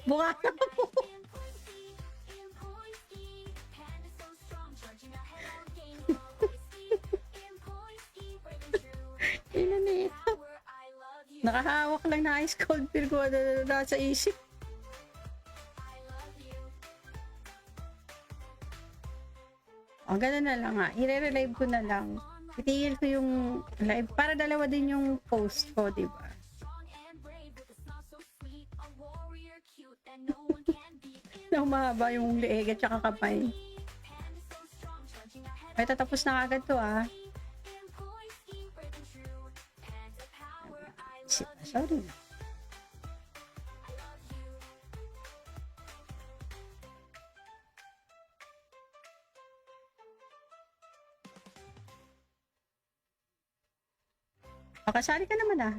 Buka. Ina nito. Nakahawak lang na ice cold beer ko na sa isip. O, ganun na lang nga. I-relive ko na lang. Itigil ko yung live para dalawa din yung post ko, di ba? Na humahaba yung leeg at saka kamay. Ay, tatapos na agad to, ah. Sorry. Kasali ka naman, ah.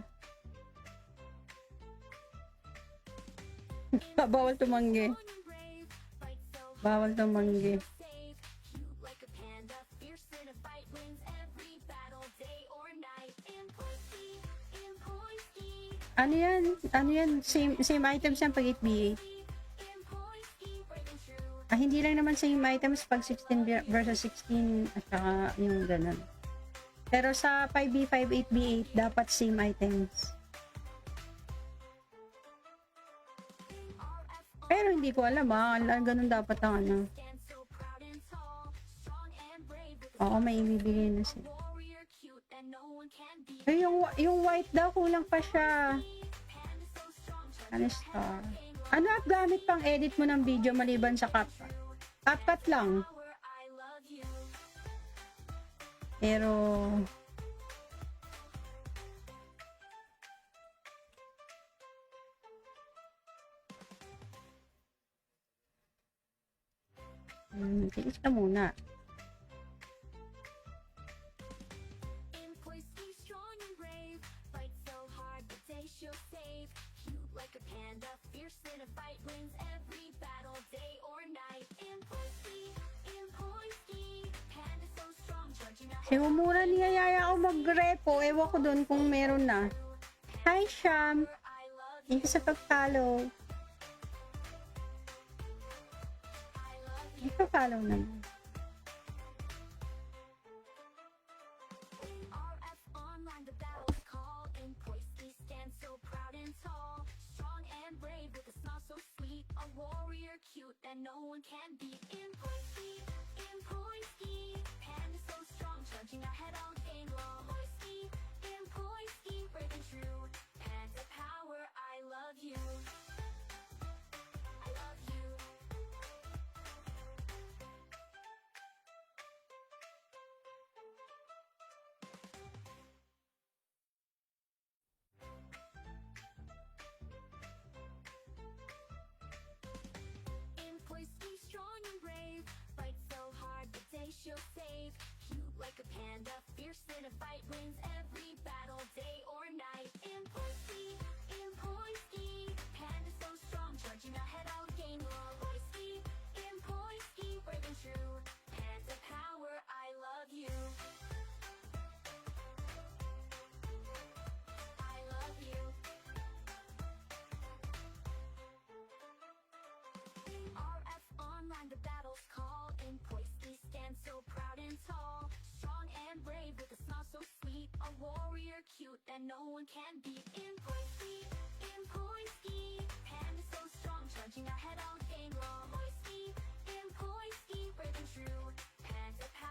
Bawal tumanggi. Bawal tumanggi. Ano yan? Ano yan? Same items yan pag 8v8. Hindi lang naman same items pag 16 versus 16 at saka yung ganun. Pero sa 5v5, 8v8, dapat same items. Pero hindi ko alam, ganun dapat ang ano. Oo, may ibibigay na siya. Ay, yung white daw, kulang pa siya. Ano star? Ano at gamit pang edit mo ng video maliban sa CapCut? CapCut lang. Pero tiis ka muna. Sigumura niya yaya ako mag-repo. Ewan ko dun kung meron na. Hi, Sham. Thank you sa pag-follow. Ipapollow naman.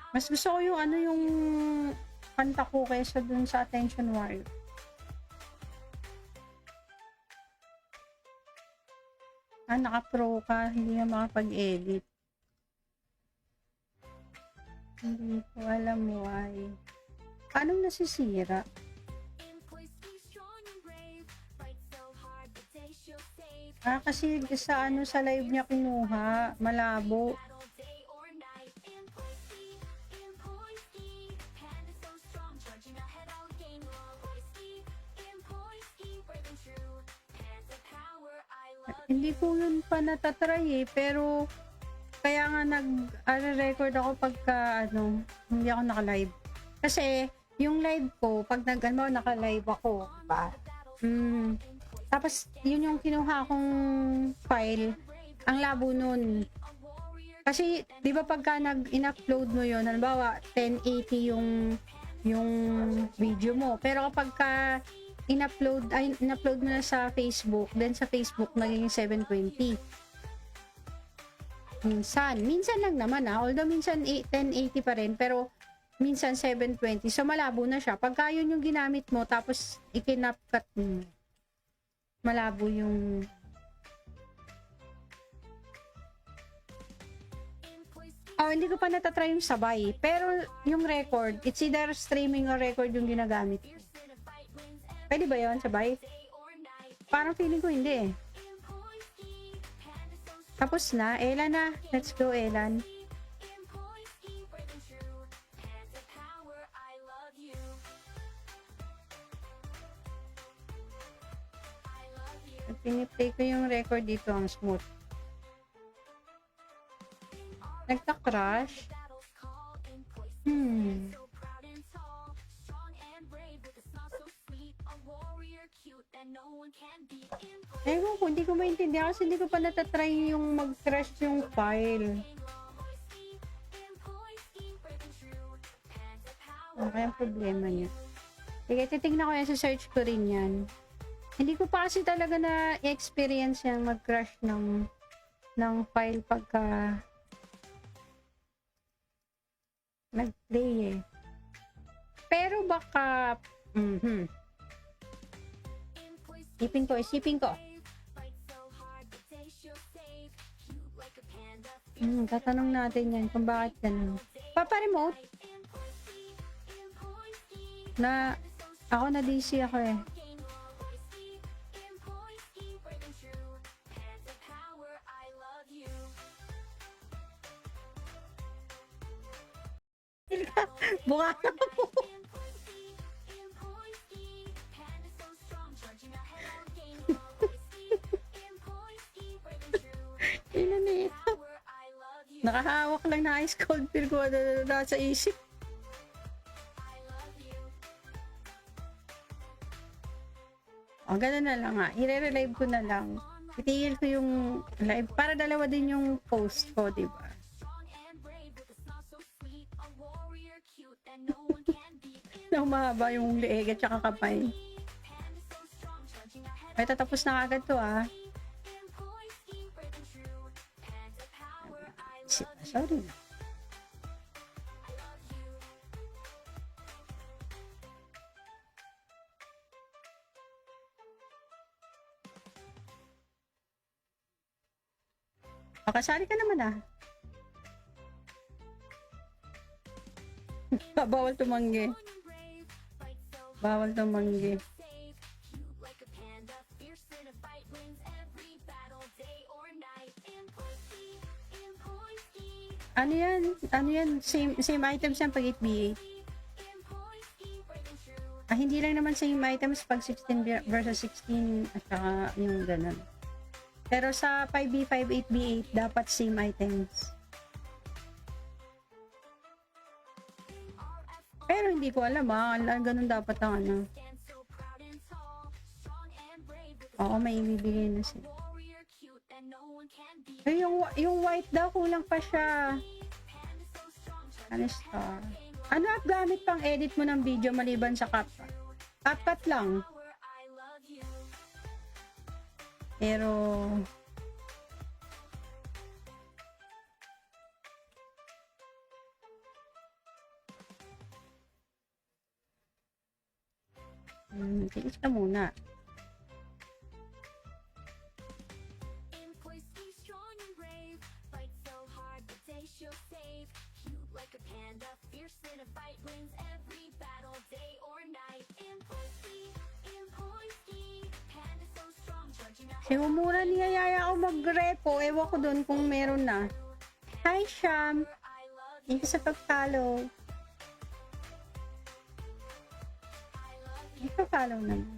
Mas gusto ko yung ano yung kanta ko kaysa dun sa Attention Warrior. Naka-pro ka, hindi na makapag-edit. Hindi ko alam why. Paano nasisira? Kasi sa ano sa live niya kinuha, malabo. Hindi ko yun pa natatry pero kaya nga nag-record ako pagka hindi ako naka-live. Kasi yung live ko, pag naka-live ako, diba? Tapos, yun yung kinuha kong file. Ang labo nun. Kasi, di ba pagka in-upload mo yun, halimbawa, 1080 yung video mo. Pero kapag in-upload mo na sa Facebook, then sa Facebook, naging 720. Minsan lang naman although minsan 1080 pa rin, pero minsan 720. So, malabo na siya. Pagka yun yung ginamit mo, tapos ikinapcut mo, malabo yung hindi ko pa natatry yung sabay. Pero yung record, it's either streaming or record yung ginagamit ko. Pwede ba yun, sabay? Parang feeling ko hindi eh. Tapos na. Elan na. Let's go, Elan. Piniplay ko yung record dito, ang smooth. Nagka-crash. Ewan ko, hindi ko maintindihan kasi hindi ko pa natatry yung mag-crash yung file. Ano kaya ang problema niya? Sige, titignan ko yan, sa search ko rin yan. Hindi ko pa kasi talaga na-experience yan mag-crash ng file pagka nag-play eh. Pero baka isipin ko. Tatanong natin yan kung bakit ganun. Papa-remote? Ako na DC ako eh. Buka mo. Inanito. Nakahawak lang na ice cold beer ko sa isip. Ganun na lang nga. I-relive ko na lang. Itigil ko yung live para dalawa din yung post ko, diba? Na mahaba yung leeg at saka kamay. Ay, tatapos na agad to Sorry. Kasali ka naman Bawal tumanggi. Bawal tumanggi. Ano yan? Same items yan pag 8v8. Hindi lang naman same items pag 16 versus 16 at saka yung ganun. Pero sa 5v5, 8v8, dapat same items. Pero hindi ko alam ganun dapat ang ano. Oo, may ibibigay na siya. Yung white daw, kulang pa siya. Ano star? Ano at gamit pang edit mo ng video maliban sa CapCut? CapCut lang. Pero tiis ka muna. Sigumura niyayaya ako mag-repo. Ewan ko dun kung meron na. Hi, Sham. Thank you sa pag-follow. Ipapollow naman.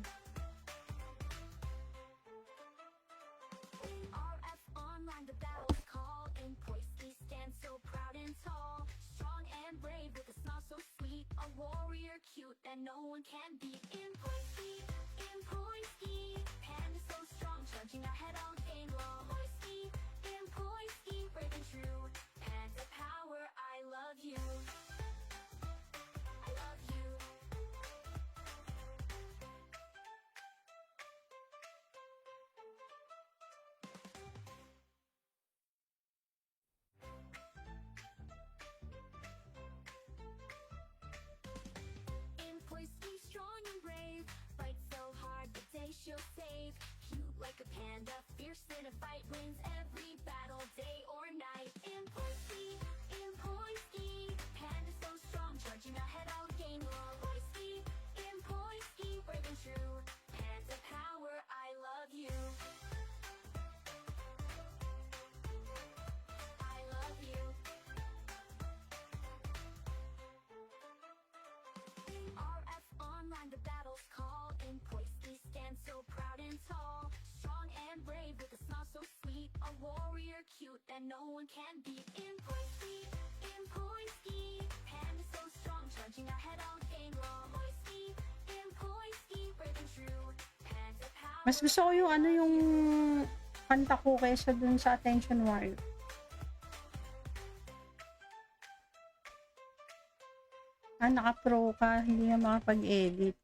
and brave with a smile so sweet, a warrior cute that no one can beat. In Poisky, panda so strong, charging ahead all day long. In Poisky, brave and true, panda power, I love you. I love you. In Poisky, strong and brave, fight so hard the day she'll save. Cute like a panda, fierce in a fight, wins every battle, day or night. In Poisky, panda so strong, charging ahead all gain long. In Poisky, brave and true, panda power, I love you. I love you. RF online, the battle's call. In Poisky, stand so proud and tall. Strong and brave with a smile so sweet, a warrior cute that no one can beat. In Poisky, panda so strong, charging ahead all day long. In Poisky, brave and true, panda power. Mas gusto ko yung ano yung kanta ko kaysa dun sa Attention Warrior. Naka-pro ka, hindi na makapag-edit.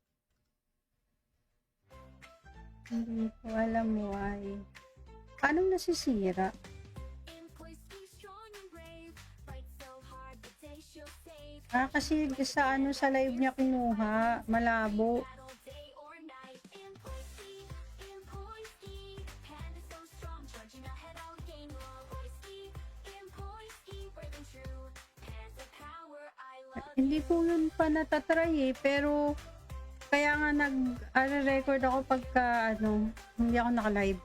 Hindi ko alam why. Paano nasisira? In Poisky, strong and brave, fight so hard the day she'll save. Kasi sa ano sa live niya kinuha, malabo. Battle, day or night. In Poisky, panda so strong, charging ahead all gain long. In Poisky, brave and true, panda power, I love Hindi ko yun pa natatry pero kaya nga nag-record ako pagka hindi ako naka-live.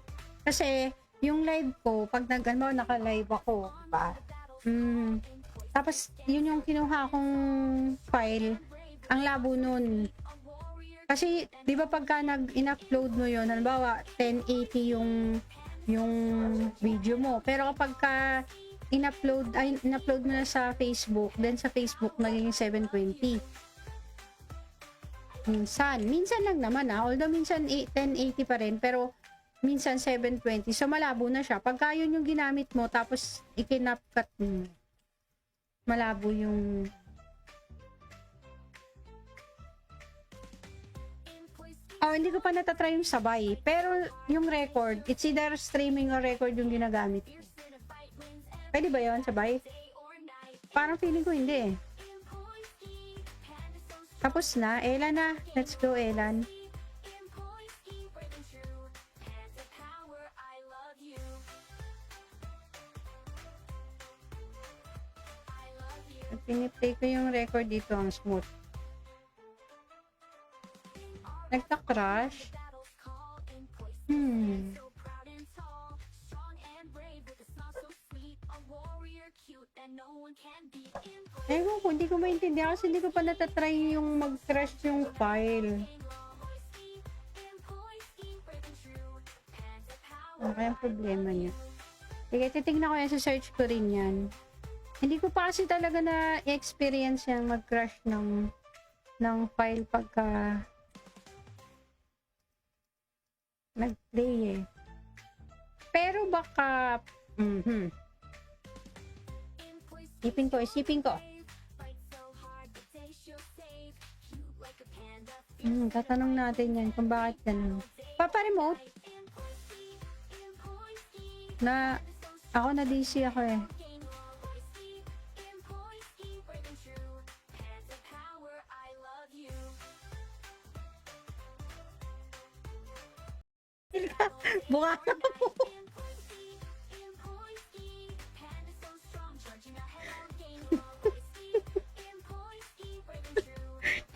Kasi yung live ko, pag naka-live ako, diba? Tapos yun yung kinuha kong file, ang labo nun. Kasi, di ba pagka in-upload mo yun, halimbawa, 1080 yung video mo. Pero kapag in-upload mo na sa Facebook, then sa Facebook, naging 720. Minsan lang naman although minsan 1080 pa rin, pero minsan 720. So, malabo na siya. Pagka yun yung ginamit mo, tapos ikinapcut mo, malabo yung hindi ko pa natatry yung sabay. Pero yung record, it's either streaming or record yung ginagamit ko. Pwede ba yun, sabay? Parang feeling ko hindi eh. Tapos na. Elan na. Let's go, Elan. Piniplay ko yung record dito, ang smooth. Nagka-crash. Ewan ko, hindi ko maintindihan kasi hindi ko pa natatry yung mag-crash yung file. Kaya ang problema niya. Sige, titignan ko yan, sa search ko rin yan. Hindi ko pa kasi talaga na-experience yan mag-crash ng file pagka nag-play eh. Pero baka Isipin ko. Tatanong natin yan kung bakit ganun. Papa-remote? Na, ako na DC ako eh. Buka na mo.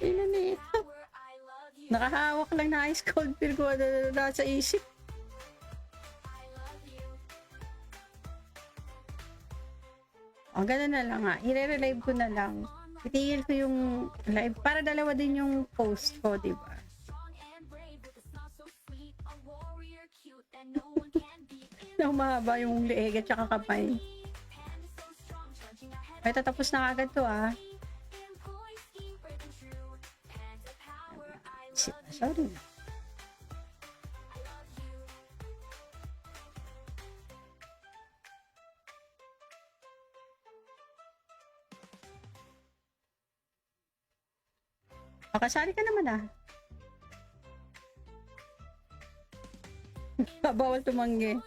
Inanito. Nakahawak lang na ice cold beer ko sa isip. Ganun na lang nga. I-relive ko na lang. Itigil ko yung live para dalawa din yung post ko, diba? Na humahaba yung leeg at saka kamay. Ay, tatapos na agad to ah. Sorry. Makasali ka naman ah. Bawal tumanggi.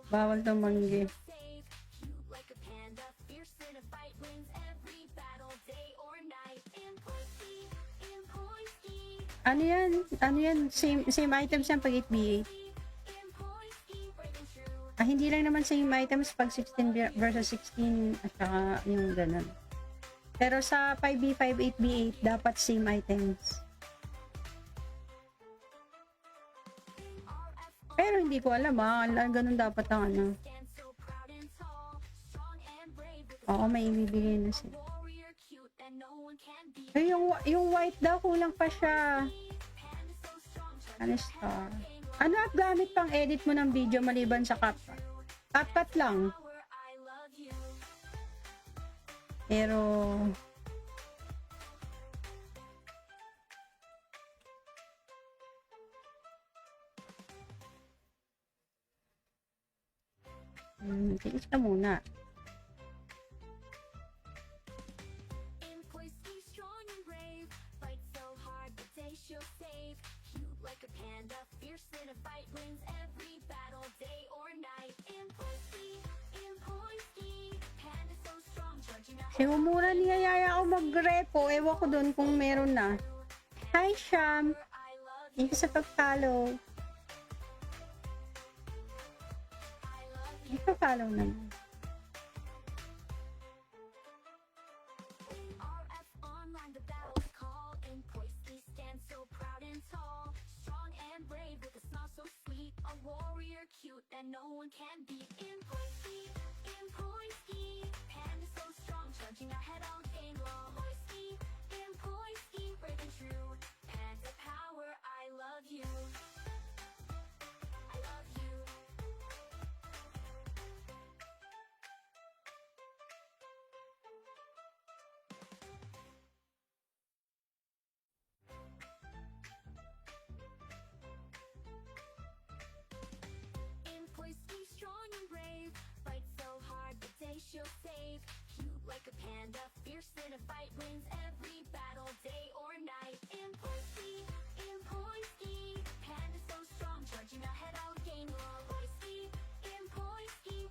Bawal tumanggi. Ano yan? Ano yan? Same items yan pag 8v8. Ah, hindi lang naman same items pag 16 versus 16 at saka yung ganun. Pero sa 5v5, 8v8, dapat same items. Pero hindi ko alam ah, ganun dapat ang ano. Oo, may ibibigay na siya. Eh, yung white daw, kulang pa siya. Ano star? Ano at gamit pang edit mo ng video maliban sa CapCut? CapCut lang. Pero tiis ka muna. Si Humura niyayaya ako mag-repo. Ewan ko doon kung meron na. Hi, Sham. Thank you sa pag-follow. Ipapollow naman. And no one can beat in Poinski, Panda so strong, charging our head all game long. Poinski, brave and true, Panda power, I love you. I love you. Poisky, strong and brave, fight so hard but they she'll save. Cute like a panda, fierce in a fight, wins every battle, day or night. Poisky, panda so strong, charging ahead, I'll gain long. Poisky,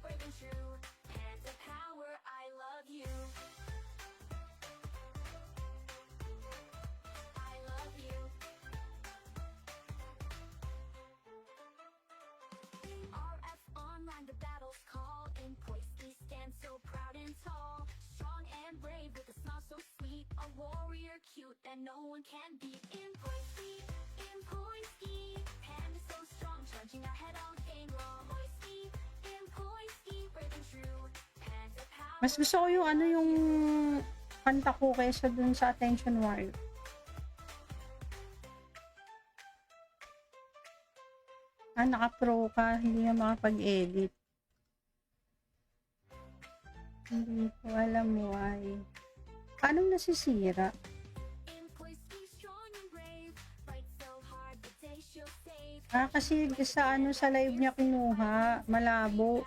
brave and true, panda power, I love you. I love you. RF online, the battle's call. In Poisky, stand so proud and tall. Strong and brave with a smile so sweet. A warrior cute that no one can beat. In Poisky, Panda so strong, charging ahead all game long. Poisky, brave and true. Panda power. Mas gusto ko yung ano yung kanta ko kaysa dun sa Attention Warrior. Ah, naka-pro ka, hindi na makapag-edit. Hindi ko alam why. Paano nasisira? Ah, kasi sa ano sa live niya kinuha, malabo.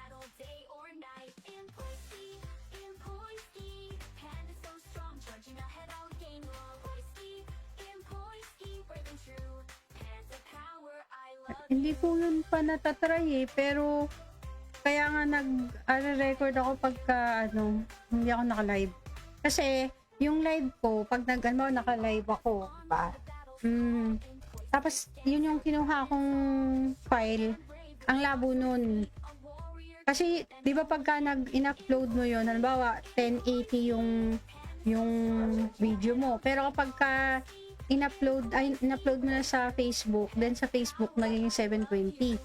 Hindi ko yun pa natatry eh, pero kaya nga nag-record ako pagka ano, hindi ako naka-live. Kasi yung live ko, pag naka-live ako, diba? Tapos yun yung kinuha kong file, ang labo nun. Kasi, di ba pagka in-upload mo yun, halimbawa 1080 yung video mo. Pero kapag ka in-upload mo na sa Facebook, then sa Facebook naging 720.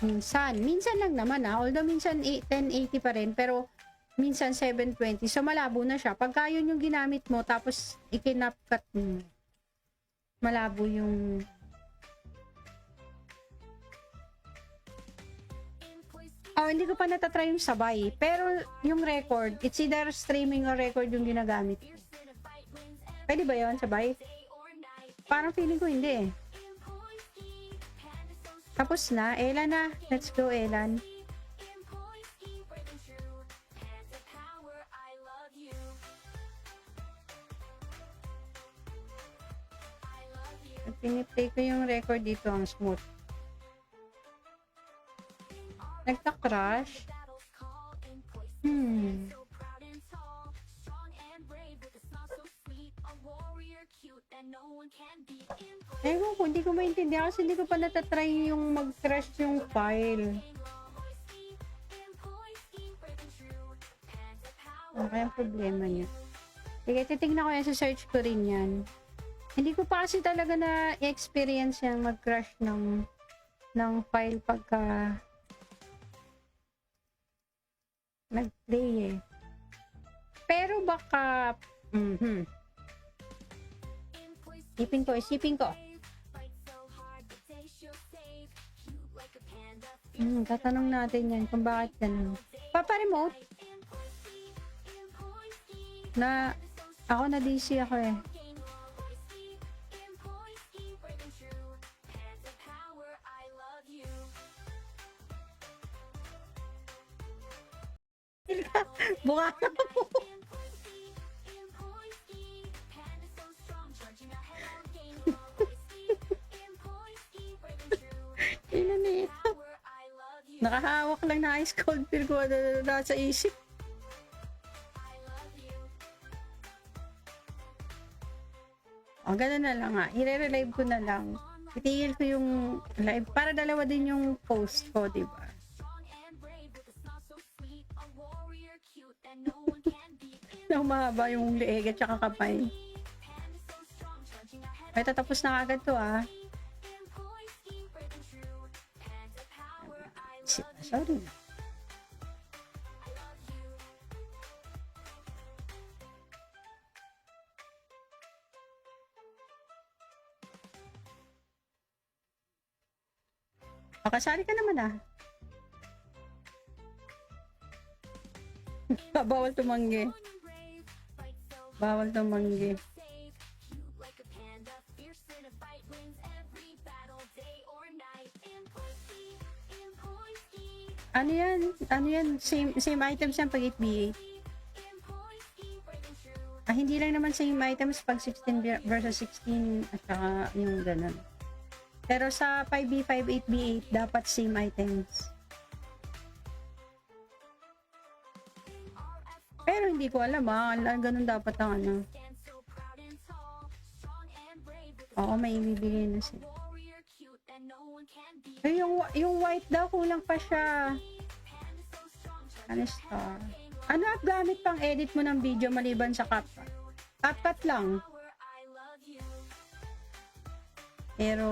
Minsan lang naman although minsan 1080 pa rin, pero minsan 720. So malabo na siya. Pagka yun yung ginamit mo, tapos ikinapcut mo, malabo yung Oh, hindi ko pa natatry yung sabay. Pero yung record, it's either streaming or record yung ginagamit ko. Pwede ba yun, sabay? Parang feeling ko hindi eh. Tapos na. Elan na. Let's go, Elan. Pag piniplay ko yung record dito, ang smooth. Nagka-crash. Ewan ko, hindi ko maintindihan kasi hindi ko pa natatry yung mag-crash yung file. Ano kaya ang problema niya? Sige, titignan ko yan, sa search ko rin yan. Hindi ko pa kasi talaga na-experience yan mag-crash ng file pagka nag-play eh. Pero baka isipin ko. Tatanong natin yan kung bakit ganun. Papa-remote? Na, ako na DC ako eh. Buka mo. Inanito. Nakahawak lang na ice cold beer ko na sa isip. O, gano'n na lang nga. I-relive ko na lang. Itigil ko yung live para dalawa din yung post ko, di ba? Na humahaba yung leeg at saka kamay. Ay, tatapos na agad to ah. Sorry. Kasali ka naman ah. Bawal tumanggi. Bawal tumanggi. Ano yan? Ano yan? Same items yan pag 8v8. Hindi lang naman same items pag 16 versus 16 at saka yung ganun. Pero sa 5v5, 8v8, dapat same items. Pero hindi ko alam ganun dapat ang ano. Oo, may ibibigay na siya. Yung white daw, kulang pa siya. Ano star? Ano at gamit pang edit mo ng video maliban sa CapCut? CapCut lang. Pero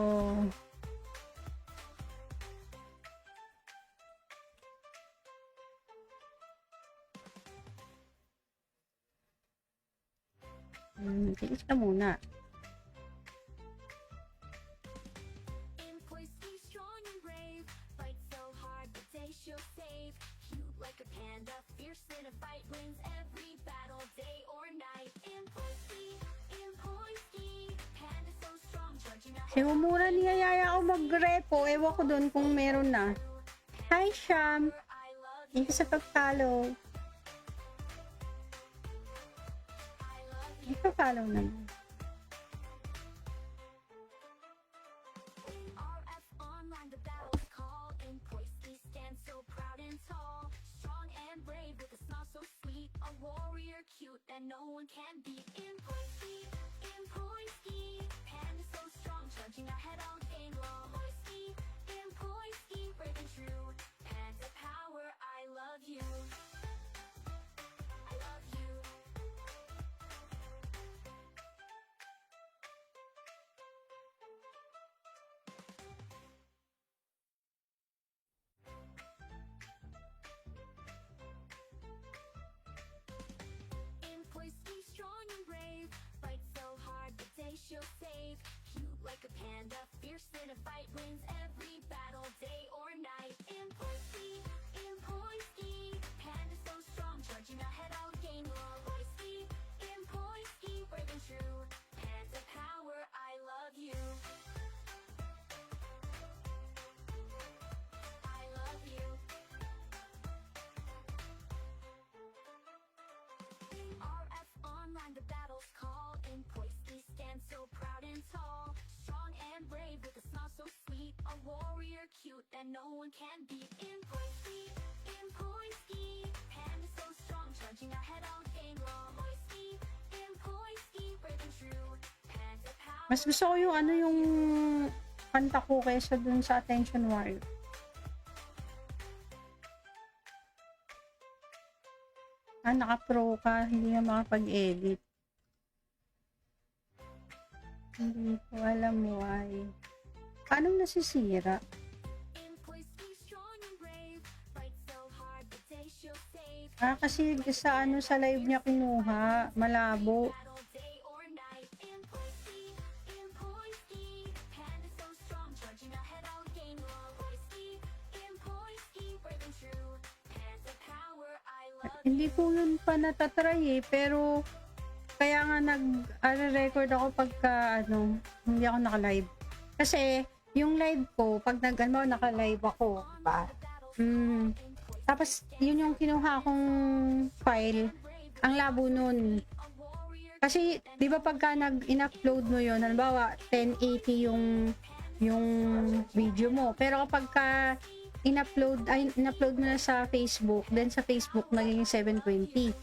tiis ka muna. Si Humura niyayaya ako mag-repo. Ewan ko dun kung meron na. Hi, Sham. Thank you sa pag-follow. Ipapollow naman. And no one can beat in point ski, Panda so strong, charging our head all game long. In point ski, brave and true, Panda power, I love you. I love you. Strong and brave, fight so hard but they she'll save. Cute like a panda, fierce in a fight, wins every battle, day or night. In that no one can beat. In point speed, panda so strong, charging ahead all day long. In point speed, breaking through. Panda power. Mas gusto ko yung ano yung kanta ko kaysa dun sa Attention Wire. Naka-pro ka, hindi na makapag-edit. Hindi ko alam why. Paano nasisira? In point speed, strong and brave. Fight so hard, the day she'll save. Kasi sa ano sa live niya kinuha, malabo. Battle day or night. In point speed, panda so strong, charging ahead all game long. In point speed, breaking through. Panda power, I love. Hindi ko yun pa natatry pero kaya nga nag-record ako pagka hindi ako naka-live. Kasi yung live ko, pag naka-live ako, diba? Tapos yun yung kinuha kong file, ang labo nun. Kasi, di ba pagka in-upload mo yun, halimbawa 1080 yung video mo. Pero kapag ka in-upload mo na sa Facebook, then sa Facebook naging 720.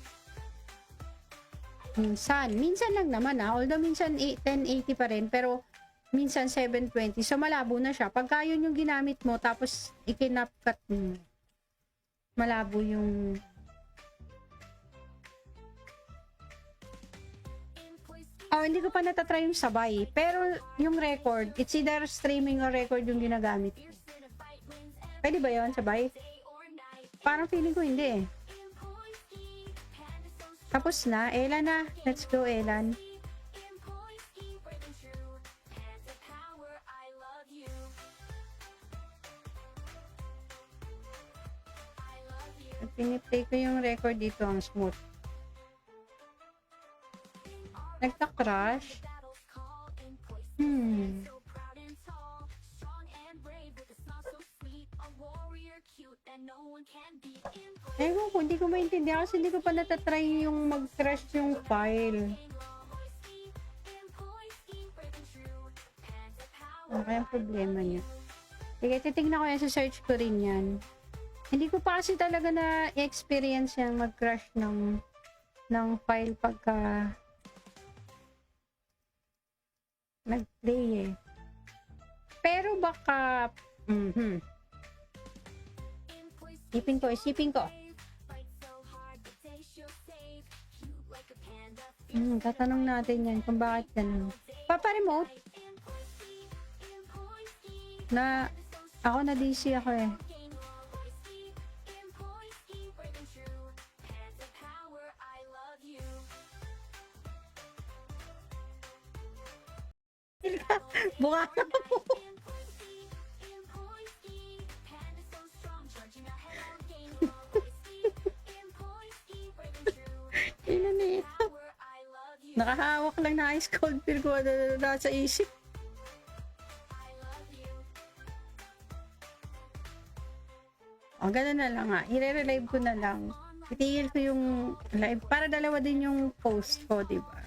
Minsan lang naman although minsan 1080 pa rin, pero minsan 720. So malabo na siya. Pagka yun yung ginamit mo, tapos ikinapcut mo, malabo yung hindi ko pa natatry yung sabay. Pero yung record, it's either streaming or record yung ginagamit ko. Pwede ba yun, sabay? Parang feeling ko hindi eh. Tapos na, Elan na. Let's go, Elan. Piniplay ko yung record dito, ang smooth. Nagka-crash. Ewan ko, hindi ko maintindihan kasi hindi ko pa natatry yung mag-crash yung file. Kaya ang problema niya. Sige, titignan ko yan, sa search ko rin yan. Hindi ko pa kasi talaga na-experience yan mag-crash ng file pagka nag-play eh. Pero baka Isipin ko. Tatanong natin yan kung bakit ganun. Papa-remote? Na, ako na DC ako eh. Buka na mo. Inanito. Nakahawak lang na ice cold beer ko sa isip. Ganun na lang nga. I-relive ko na lang. Itigil ko yung live para dalawa din yung post ko, diba?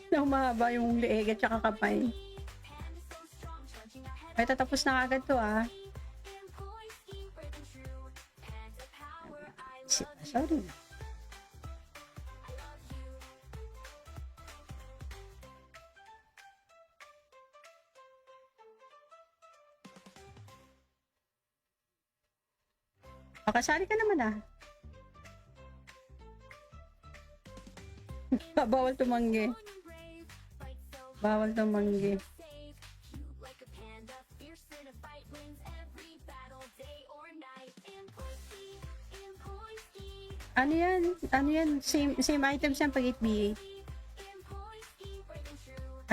Na humahaba yung leeg at saka kamay. Ay, tatapos na agad to Sorry. Kasali ka naman Bawal tumanggi. Bawal tumanggi. Ano yan? Same items yan pag 8v8.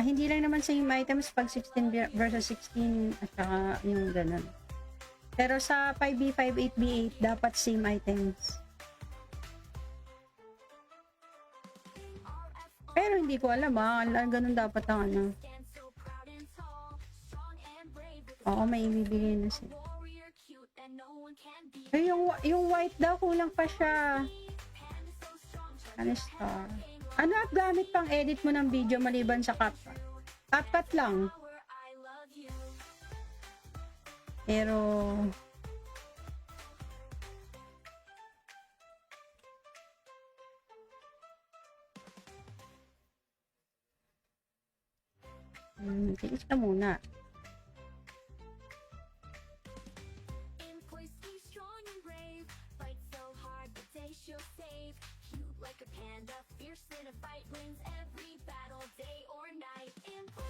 Hindi lang naman same items pag 16 versus 16 at saka yung ganun. Pero sa 5v5, 8v8, dapat same items. Pero hindi ko alam ganun dapat ang ano. Oo, may ibibigay na siya. Yung white daw, kulang pa siya. Ano star? Ano gamit pang edit mo ng video maliban sa caption? Apat lang. Power, I love you. Pero, tiis ka muna. In poise, be strong and brave. Fight so hard, but they she'll save. Cute like a panda, fierce in a fight, wins every battle, day or night. In poise,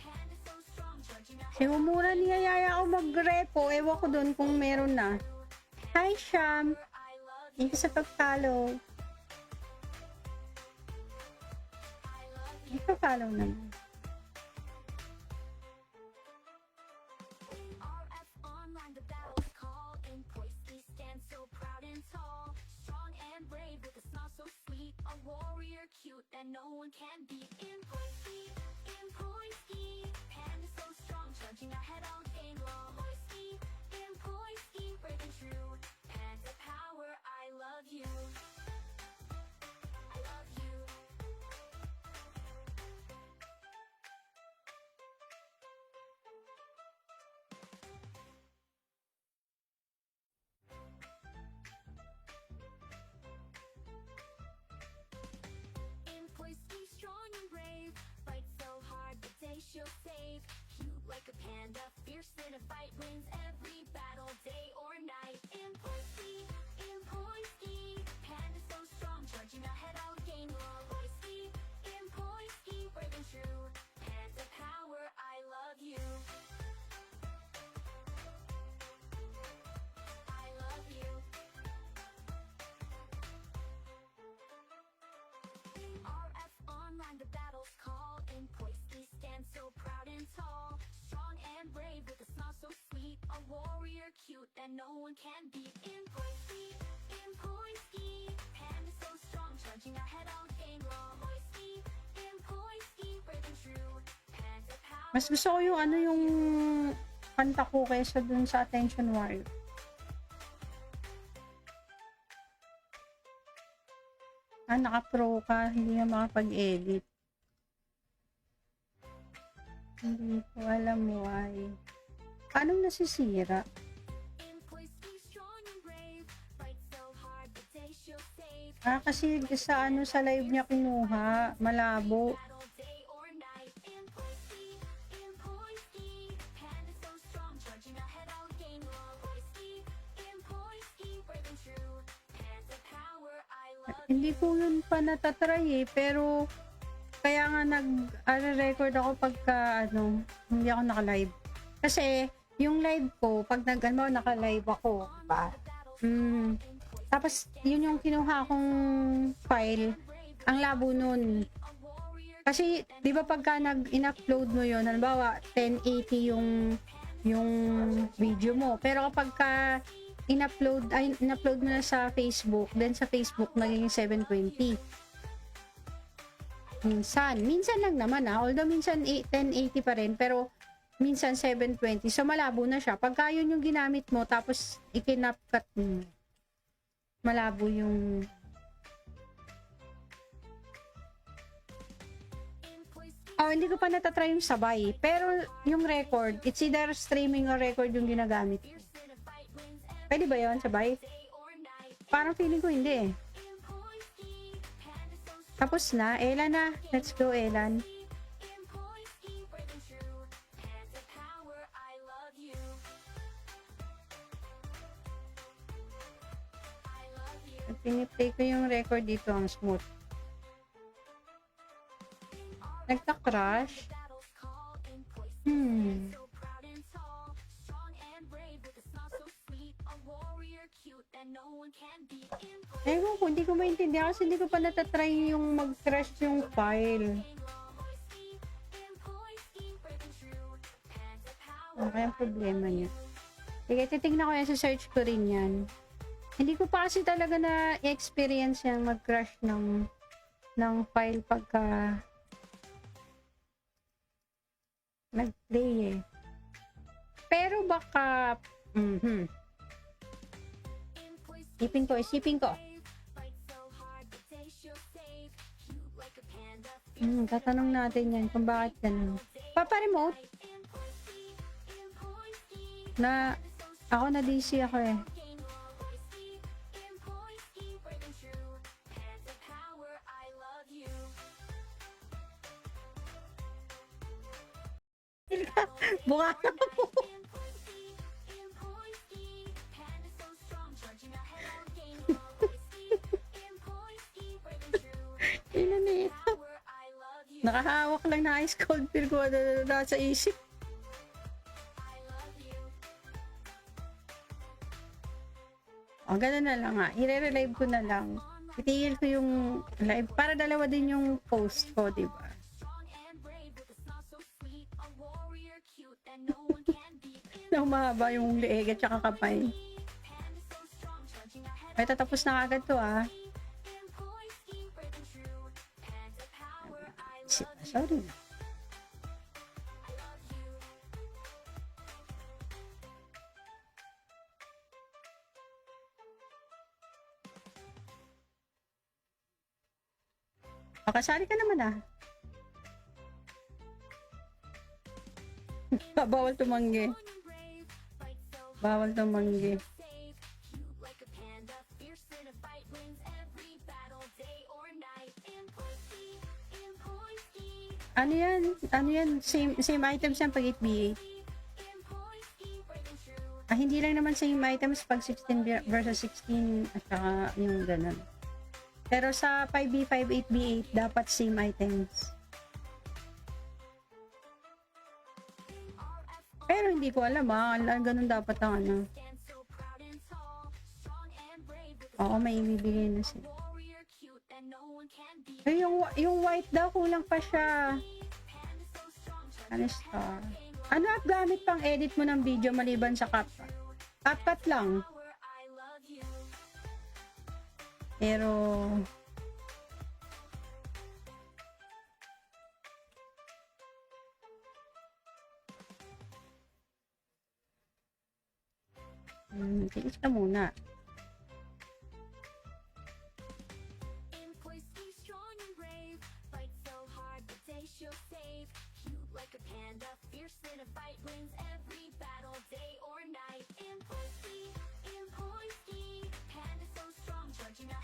panda so strong, charging out. Sigumura niyayaya ako mag-repo. Ewan ko dun kung meron na. Hi, Sham. I love Thank you sa pag-follow. Ipapollow naman. RF online, the battle's call. In poise, we stand so proud and tall. Strong and brave with a smile so sweet. A warrior cute that no one can beat. In poise, panda so strong, charging ahead all day long. In poise, brave and true. Panda power, I love you. I love you. In poise, be strong and brave. Fight so hard, but they she'll save. Cute like a panda, fierce in a fight, wins every battle, day or night. In poise, panda so strong, charging ahead, I'll gain long. In poise, brave and true. Panda power, I love you. I love you. RF online, the battle's call. In poise, we stand so proud and tall. Strong and brave with a smile so sweet. A warrior cute that no one can beat. In poise, panda so strong, charging ahead all day long. In poise, brave and true. Panda power. Mas gusto ko yung yung kanta ko kaysa dun sa Attention Warrior. Naka-pro ka, hindi na makapag-edit. Hindi ko alam why. Paano nasisira? In poise, be strong and brave. Fight so hard, but they she'll save. Kasi sa sa live niya kinuha, malabo. Battle, day or night. In poise, panda so strong, charging ahead, I'll gain long. In poise, brave and true. Panda power, I love you. Hindi ko yun pa natatry pero kaya nga nag-record ako pagka hindi ako naka-live. Kasi yung live ko, pag naka-live ako, diba? Tapos yun yung kinuha kong file, ang labo nun. Kasi, di ba pagka in-upload mo yun, halimbawa, 1080 yung video mo. Pero kapag in-upload mo na sa Facebook, then sa Facebook, naging 720. Minsan lang naman although minsan 1080 pa rin, pero minsan 720. So, malabo na siya. Pagka yun yung ginamit mo, tapos ikinapcut mo, malabo yung hindi ko pa natatry yung sabay. Pero yung record, it's either streaming or record yung ginagamit ko. Pwede ba yun, sabay? Parang feeling ko hindi eh. Tapos na. Elan na. Let's go, Elan. Piniplay ko yung record dito, ang smooth. Nagka-crash. Ewan ko, hindi ko maintindihan kasi hindi ko pa natatry yung mag-crash yung file. Kaya ang problema niya. Sige, titignan ko yan, sa search ko rin yan. Hindi ko pa kasi talaga na-experience yan mag-crash ng file pagka nag-play eh. Pero baka isipin ko. Tatanong natin yan kung bakit ganun. Papa-remote? Na, ako na DC ako eh. Buka ka po. Ina nito. Nakahawak lang na ice cold beer ko na sa isip. O, ganun na lang nga. I-relive ko na lang. Itigil ko yung live para dalawa din yung post ko, di ba? Na humahaba yung leeg at saka kamay. Ay, tatapos na agad to ah. Sorry. Kasali ka naman ah. Bawal tumanggi. Bawal tumanggi. Ano yan? Ano yan? Same items yan pag 8v8. Hindi lang naman same items pag 16 versus 16 at saka yung ganun. Pero sa 5v5, 8v8, dapat same items. Pero hindi ko alam ganun dapat ang ano. Oo, may ibibigay na siya. Ay, yung white daw, kulang pa siya. Ano star? Ano at gamit pang edit mo ng video maliban sa CapCut? CapCut lang. Pero tiis ka muna.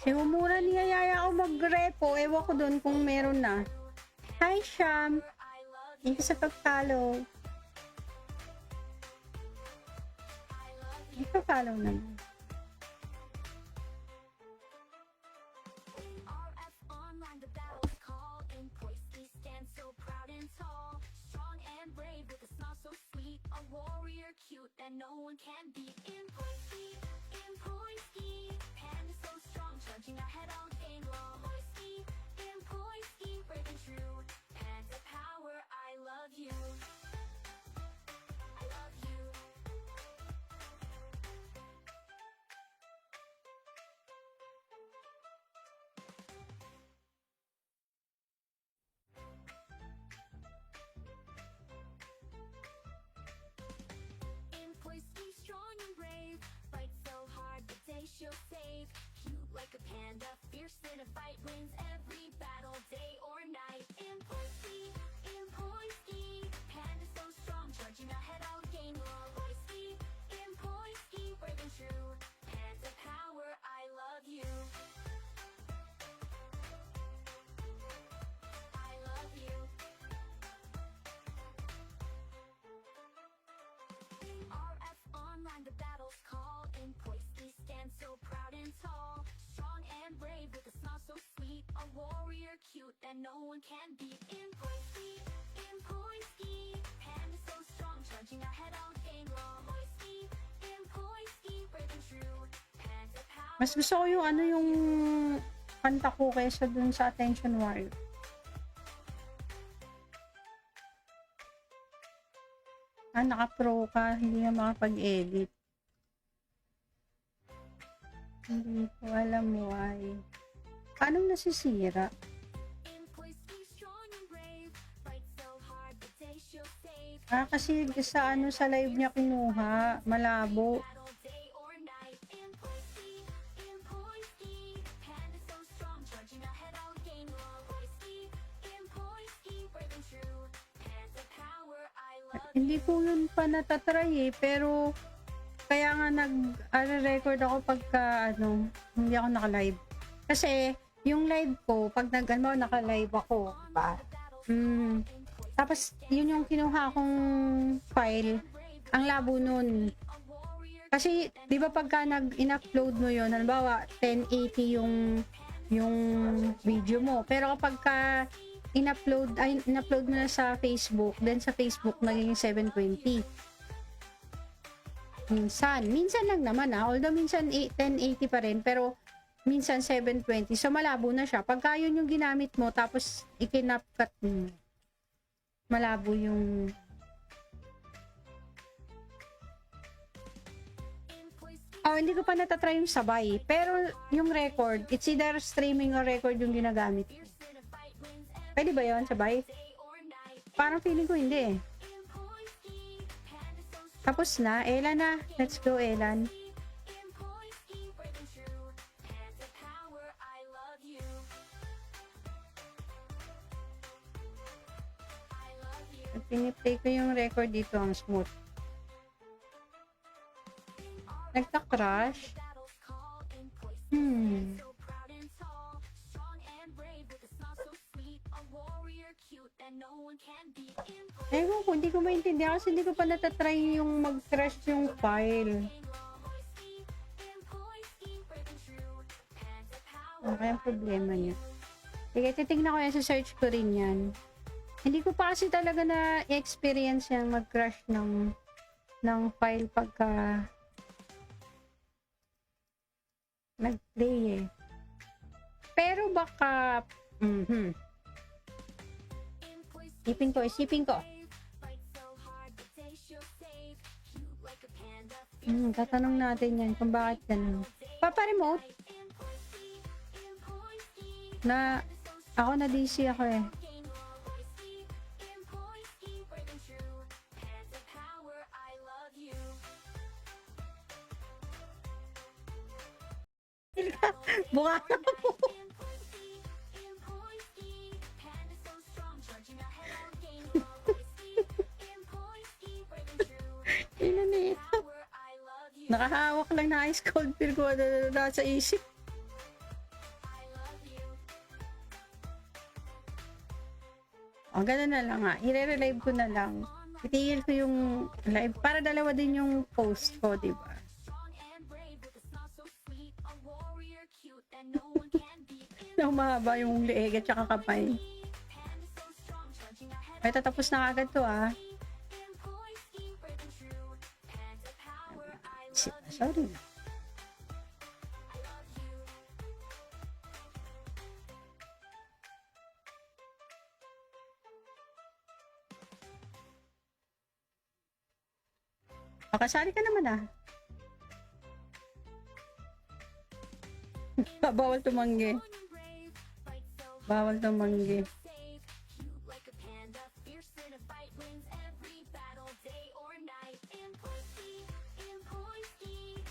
Si Humura niyayaya ako mag-repo. Ewan ko dun kung meron na. Hi, Sham. Thank you sa pag-follow. Ipapollow naman. And no one can beat in Poinski, Panda so strong, charging ahead all game long. Poinski, brave and true, Panda power, I love you. I love you. Poisky, strong and brave, fight so hard but they she'll save. Cute like a panda, fierce in a fight, wins every battle, day or night. Poisky, panda so strong, charging ahead all game long. Poisky, brave and true, panda power, I love you. I love you. RF online, the battle's call. In Poisky, stand so proud and tall. Strong and brave with a smile so sweet. A warrior cute that no one can beat. In Poisky, panda so strong, charging ahead all game long. Poisky, brave and true, panda power. Mas gusto ko yung ano yung kanta ko kaysa dun sa Attention Warrior. Naka-pro ka, hindi na makapag-edit. Hindi ko alam why. Paano nasisira? Kasi sa ano sa live niya kinuha, malabo. Hindi ko yun pa natatry eh, pero kaya nga nag-record ako pagka hindi ako naka-live. Kasi yung live ko, pag naka-live ako, diba? Tapos yun yung kinuha kong file, ang labo nun. Kasi 'di ba pagka in-upload mo yun, halimbawa 1080 yung video mo. Pero kapag in-upload mo na sa Facebook, then sa Facebook naging 720. Minsan lang naman although minsan 1080 pa rin, pero minsan 720. So malabo na siya. Pagka yun yung ginamit mo tapos ikinapcut mo, malabo yung hindi ko pa natatry yung sabay. Pero yung record, it's either streaming or record yung ginagamit ko. Pwede ba yun, sabay? Parang feeling ko hindi eh. Tapos na. Elan na. Let's go, Elan. Piniplay ko yung record dito, ang smooth. Nagka-crash. Ewan ko, hindi ko maintindihan kasi hindi ko pa natatry yung mag-crash yung file. Ano kaya ang problema niya? Sige, titignan ko yan, sa search ko rin yan. Hindi ko pa kasi talaga na-experience yan mag-crash ng file pagka nag-play eh. Pero baka isipin ko. Tatanong natin yan kung bakit ganun. Papa-remote? Ako na DC ako eh. Buka mo. Inanito. Nakahawak lang na ice cold beer ko sa isip. Ganun na lang nga. I-relive ko na lang. Itigil ko yung live para dalawa din yung post ko, diba? Na mahaba yung leeg at saka kamay. Ay, tatapos na agad to Sorry. Kasali ka naman Bawal tumanggi. Bawal tumanggi.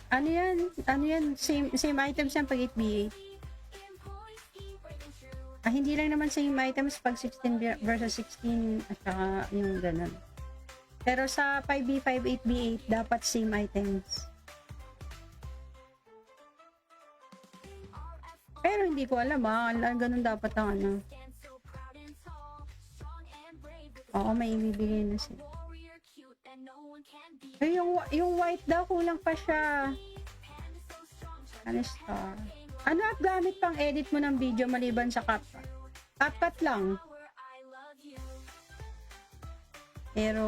Ano yan? Same items yan pag 8v8. Hindi lang naman same items pag 16 versus 16 at saka yung ganun. Pero sa 5v5, 8v8, dapat same items. Pero hindi ko alam ganun dapat ang Oo, may ibibigay na siya. Yung white daw, kulang pa siya. Star? Ano at gamit pang edit mo ng video maliban sa CapCut? CapCut lang. Pero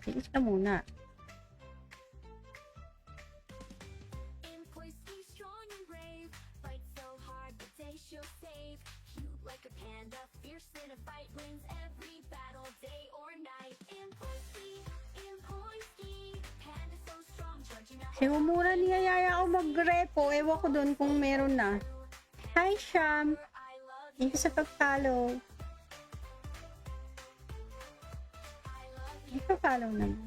tiis ka muna. Sigumura niya yaya ako mag-repo. Ewan ko doon kung meron na. Hi, Sham. Thank you sa pag-follow. Ipapollow naman.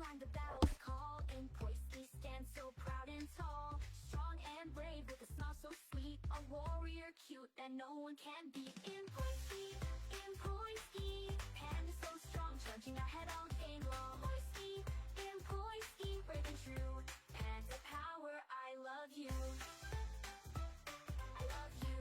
online, the battles call. In poise, we stand so proud and tall. Strong and brave with a smile so sweet. A warrior cute that no one can beat. In Poisky, Panda so strong, charging ahead all day long. In Poisky, brave and true. Panda power, I love you. I love you.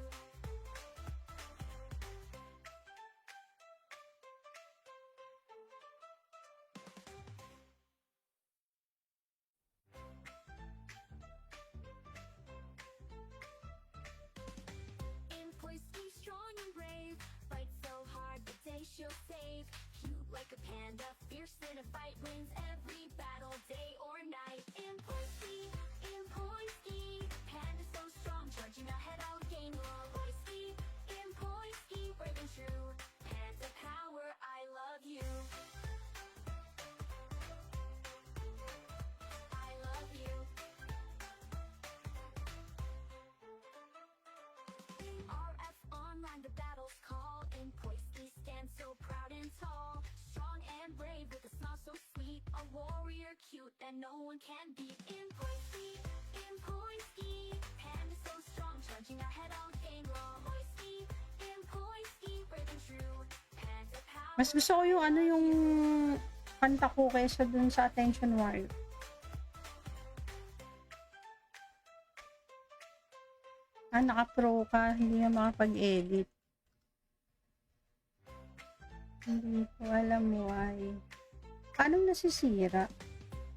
In Poisky, strong and brave, fight so hard the day she'll save. Cute like a panda, fierce in a fight, wins every battle, day or night. In Poisky, panda so strong, charging ahead, I'll gain long. In Poisky, brave and true, panda power, I love you. I love you. RF online, the battles call. In Poisky, stand so proud and tall. Strong and brave with a smile so sweet. A warrior cute that no one can beat. In Poisky, panda so strong, charging ahead all day long. In Poisky, brave and true. Panda power. Mas gusto ko yung ano yung kanta ko kaysa dun sa Attention Warrior. Naka-pro ka, hindi na makapag-edit. Hindi ko alam why. Paano nasisira?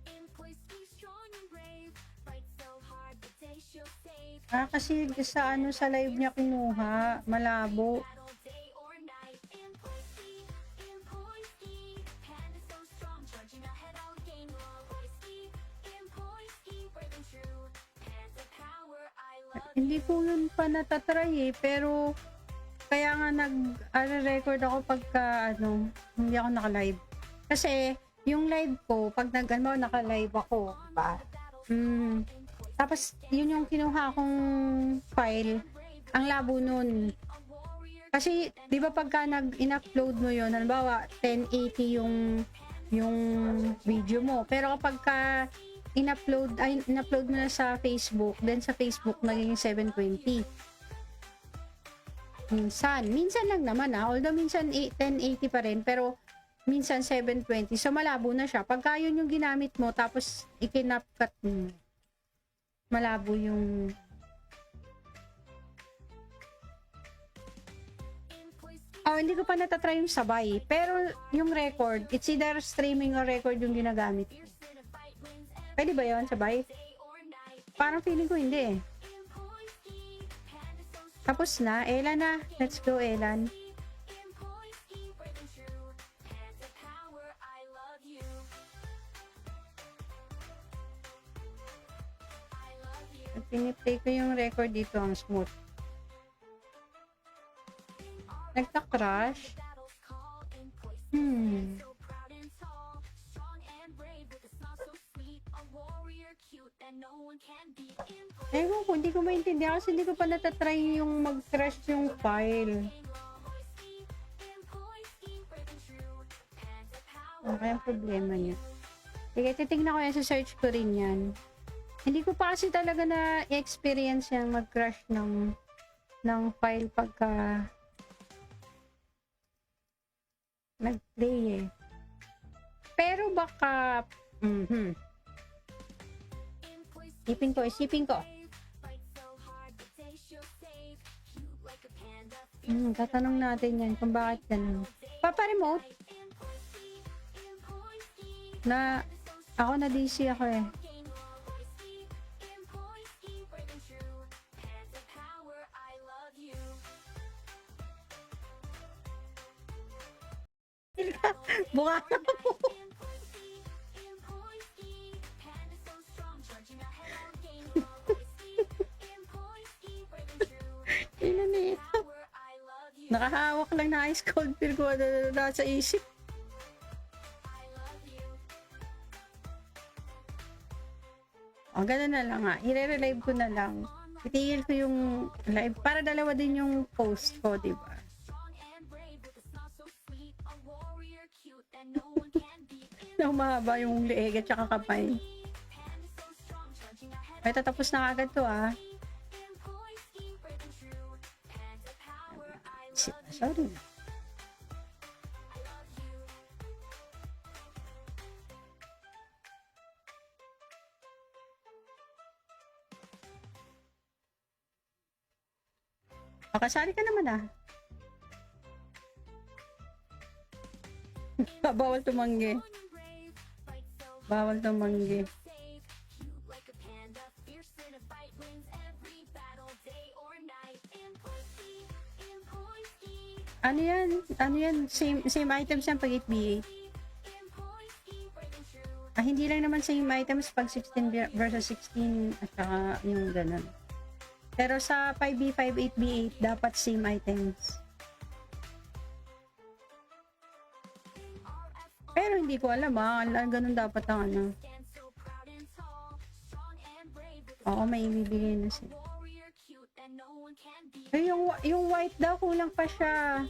In Poisky, strong and brave, fight so hard the day she'll save. Kasi sa ano sa live niya kinuha, malabo. Battle, day or night. In Poisky, panda so strong, charging ahead, I'll gain long. In Poisky, brave and true, panda power, I love you. Hindi ko yun pa natatry pero kaya nga nag-record ako pagka hindi ako naka-live. Kasi yung live ko, pag naka-live ako, diba? Tapos yun yung kinuha kong file, ang labo nun. Kasi, di ba pagka in-upload mo yun, halimbawa, 1080 yung video mo. Pero kapag in-upload mo na sa Facebook, then sa Facebook, naging 720. Minsan lang naman although minsan 1080 pa rin, pero minsan 720. So, malabo na siya. Pagka yun yung ginamit mo, tapos ikinapcut mo, malabo yung hindi ko pa natatry yung sabay. Pero yung record, it's either streaming or record yung ginagamit ko. Pwede ba yun, sabay? Parang feeling ko hindi eh. Tapos na. Elan na. Let's go, Elan. Piniplay ko yung record dito, ang smooth. Nagka-crash. Ewan ko, hindi ko maintindihan kasi hindi ko pa natatry yung mag-crash yung file. Kaya ang problema niya. Sige, titignan ko yan, sa search ko rin yan. Hindi ko pa kasi talaga na-experience yan mag-crash ng file pagka nag-play eh. Pero baka Isipin ko. Tatanong natin yan kung bakit ganun. Papa-remote? Na, ako na DC ako eh. Buka na mo. Inanito. Nakahawak lang na ice cold beer ko na sa isip. Ganun na lang nga. I-relive ko na lang. Itigil ko yung live para dalawa din yung post ko, diba? Strong and brave with a smile so sweet, a warrior cute that no one can beat. In na humaba yung leeg at saka kamay. Ay, tatapos na agad to ah. Sorry. Makasali ka naman ah. Bawal tumanggi. Bawal tumanggi. Ano yan? Ano yan? Same items yan pag 8v8. Ah, hindi lang naman same items pag 16 versus 16 at saka yung ganun. Pero sa 5v5, 8v8, dapat same items. Pero hindi ko alam ah, ganun dapat ang ano. Oo, may ibibigay na siya. Ay, yung white daw, kulang pa siya.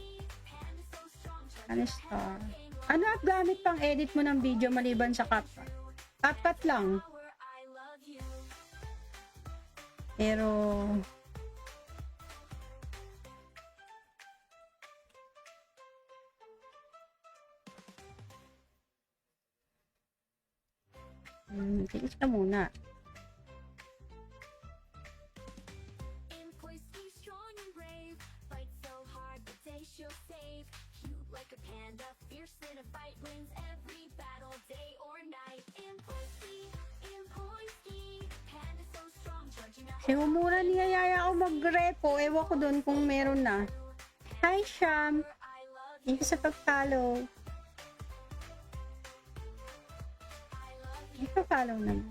Ano star? Ano at gamit pang edit mo ng video maliban sa CapCut? CapCut lang. Pero tiis ka muna. Si Humura niyayaya ako mag-repo. Ewan ko doon kung meron na. Hi, Sham. Thank you sa pag-follow. Ipapollow naman.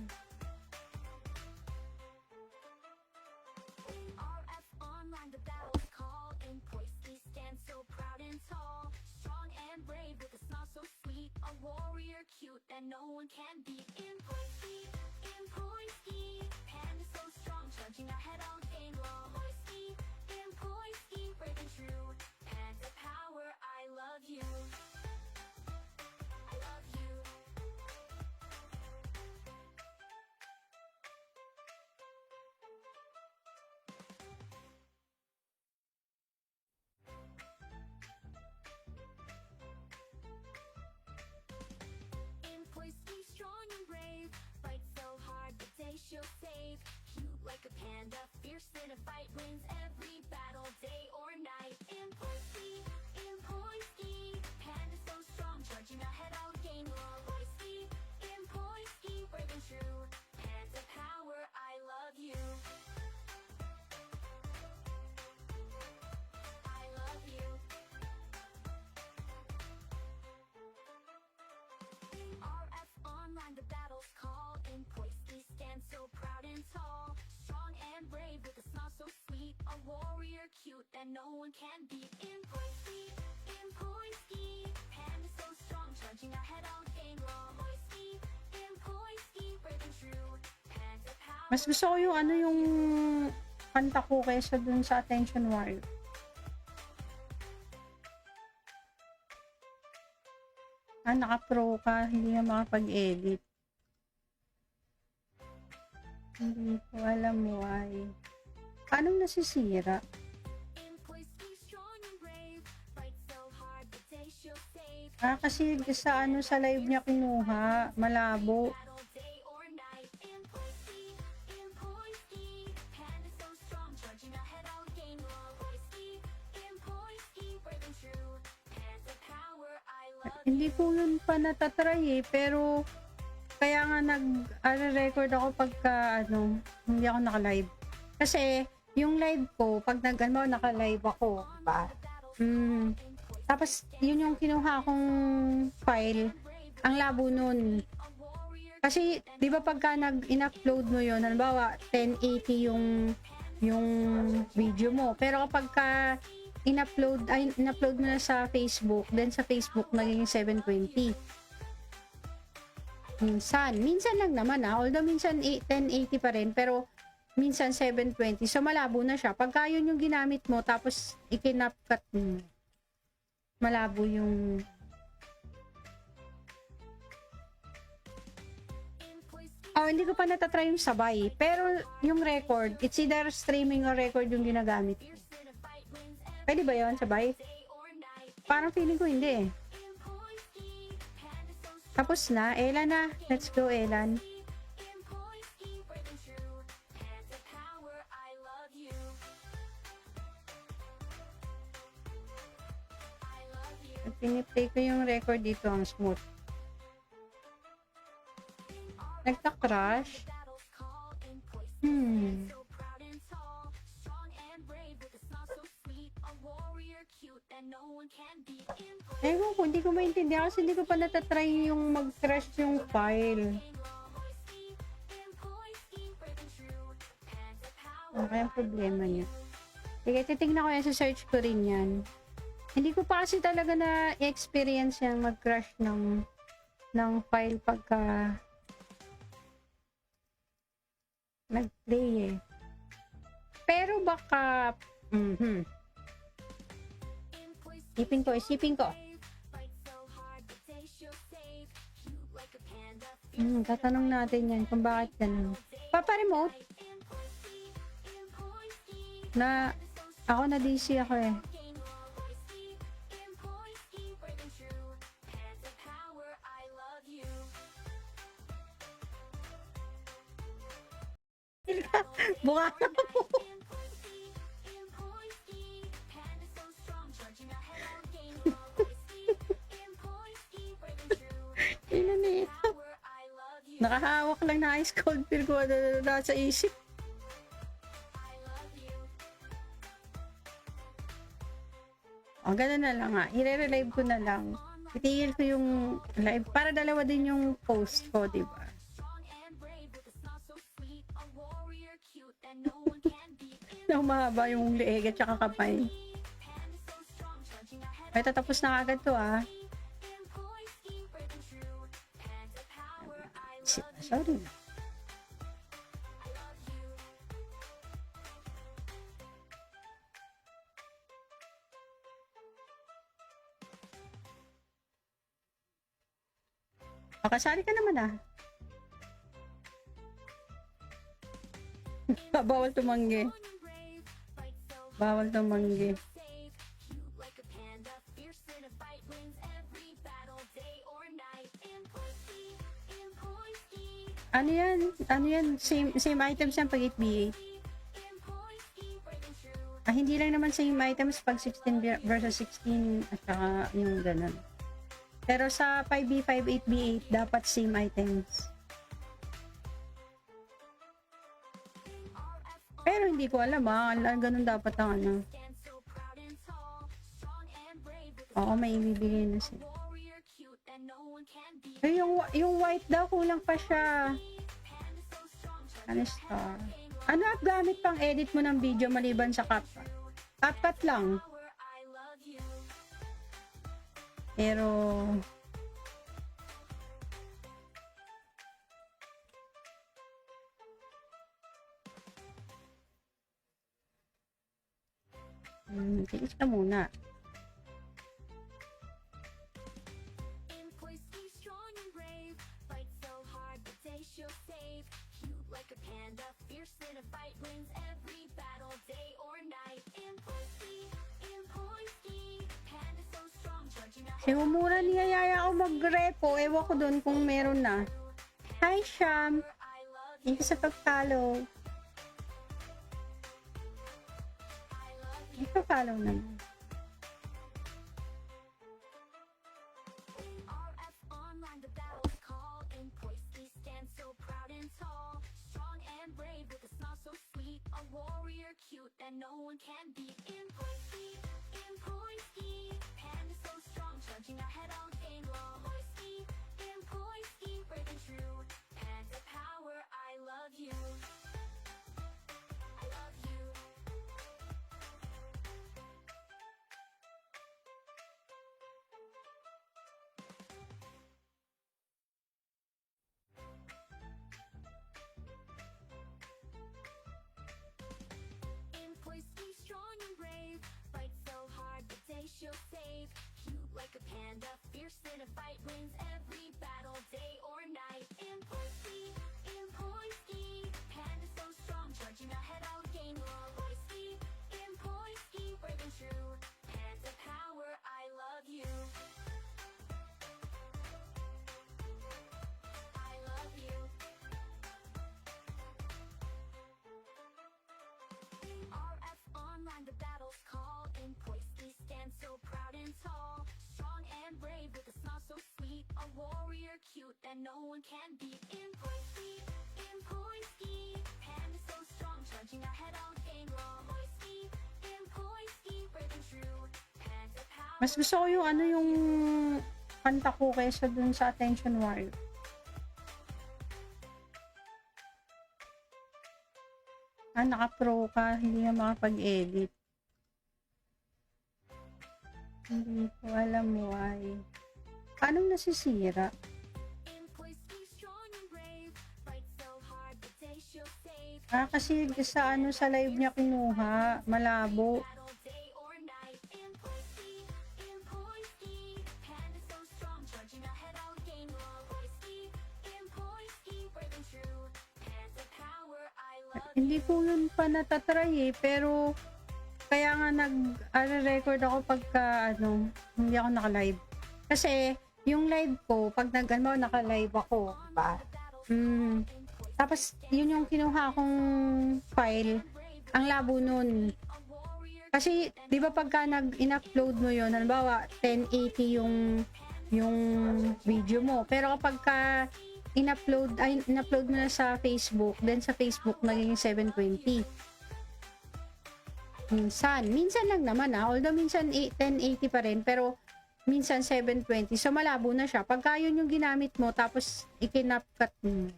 And no one can beat in point speed, in point ski. Panda so strong, charging our head on game low. Hoisty, in point ski, brave and true. Panda power, I love you. I love you. Strong and brave, fight so hard but they she'll save. Cute like a panda, fierce in a fight, wins every battle, day or night. In point ski, panda so strong, charging ahead, I'll gain low. Hoisty, in point ski, brave and true. Panda power, I love you. I love you. RF online, the battle's call. In Poisky, stand so proud and tall. Strong and brave with a smile so sweet. A warrior cute that no one can beat. In Poisky, panda so strong, charging ahead, I'll gain low. Hoisty, in Poisky, brave and true. Panda power. Mas gusto ko yung ano yung kanta ko kaysa dun sa Attention Warrior. Ah, naka-pro ka, hindi na makapag-edit. Hindi ko alam why. Paano nasisira? Ah, kasi sa ano sa live niya kinuha, malabo. Hindi ko yun pa natatry eh, pero kaya nga nag-record ako pagka ano, hindi ako naka-live. Kasi yung live ko, pag naka-live ako, diba? Tapos yun yung kinuha kong file, ang labo nun. Kasi di ba pagka in-upload mo yun, halimbawa 1080 yung video mo. Pero kapag ka in-upload mo na sa Facebook, then sa Facebook naging 720. Minsan lang naman although minsan 1080 pa rin, pero minsan 720. So malabo na siya. Pagka yun yung ginamit mo, tapos ikinapcut mo, malabo yung Oh, hindi ko pa natatry yung sabay. Pero yung record, it's either streaming or record yung ginagamit ko. Pwede ba yun, sabay? Parang feeling ko hindi eh. Tapos na. Elan na. Let's go, Elan. Pag piniplay ko yung record dito, ang smooth. Nagka-crash. Ewan ko, hindi ko maintindihan kasi hindi ko pa natatry yung mag-crash yung file. Ano kaya ang problema niya? Sige, titignan ko yan, sa search ko rin yan. Hindi ko pa kasi talaga na-experience yan mag-crash ng file pagka nag-play eh. Pero baka isipin ko. Tatanong natin yan kung bakit ganun. Papa-remote? Na, ako na DC ako eh. Buka mo. Inanito. Nakahawak lang na ice cold beer ko na sa isip. O, gano'n na lang nga. I-relive ko na lang. Itigil ko yung live para dalawa din yung post ko, di ba? Na humahaba yung leeg at saka kamay. Ay, tatapos na agad to ah. Sorry. Kasali ka naman ah. Bawal tumanggi. Bawal tumanggi. Ano yan? Ano yan? Same items yan pag 8v8. Hindi lang naman same items pag 16 versus 16 at saka yung ganun. Pero sa 5v5, 8v8, dapat same items. Pero hindi ko alam ganun dapat ang ano. Oo, may ibibigay na siya. Yung white daw, kulang pa siya. Ano star? Ano at gamit pang edit mo ng video maliban sa CapCut? CapCut lang. Pero tiis ka muna. Si Humura niyayaya ako mag-repo. Ewan ko dun kung meron na. Hi, Sham. Thank you sa pag-follow. Ipapollow naman. And no one can beat in point ski, Panda so strong, charging our head all day long. In point ski, brave and true, Panda power, I love you. I love you. Strong and brave, fight so hard but they she'll save. Cute like a panda, fierce in a fight, wins every battle, day or night. In line, the battle's call. In poise, we stand so proud and tall. Strong and brave with a smile so sweet. A warrior cute that no one can beat. In poise, hand is so strong, charging our head all day long. In poise, brave and true. Hands of power. Mas gusto ko yung ano yung kanta ko kaysa dun sa Attention Warrior. Naka-pro ka, hindi na makapag-edit. Hindi ko alam why. Paano nasisira? In poise, be strong and brave. Fight so hard, the day she'll save. Kasi sa ano sa live niya kinuha, malabo. Battle day or night. In poise, hand is so strong, charging ahead all game long. In poise, brave and true. Hands of power, I love. Hindi ko yun pa natatry pero kaya nga nag-record ako pagka hindi ako naka-live. Kasi yung live ko, pag naka-live ako, diba? Tapos yun yung kinuha kong file, ang labo nun. Kasi, di ba pagka in-upload mo yun, halimbawa, 1080 yung video mo. Pero kapag in-upload mo na sa Facebook, then sa Facebook, naging 720. Minsan lang naman although minsan 1080 pa rin, pero minsan 720. So, malabo na siya. Pagka yun yung ginamit mo, tapos ikinapcut mo,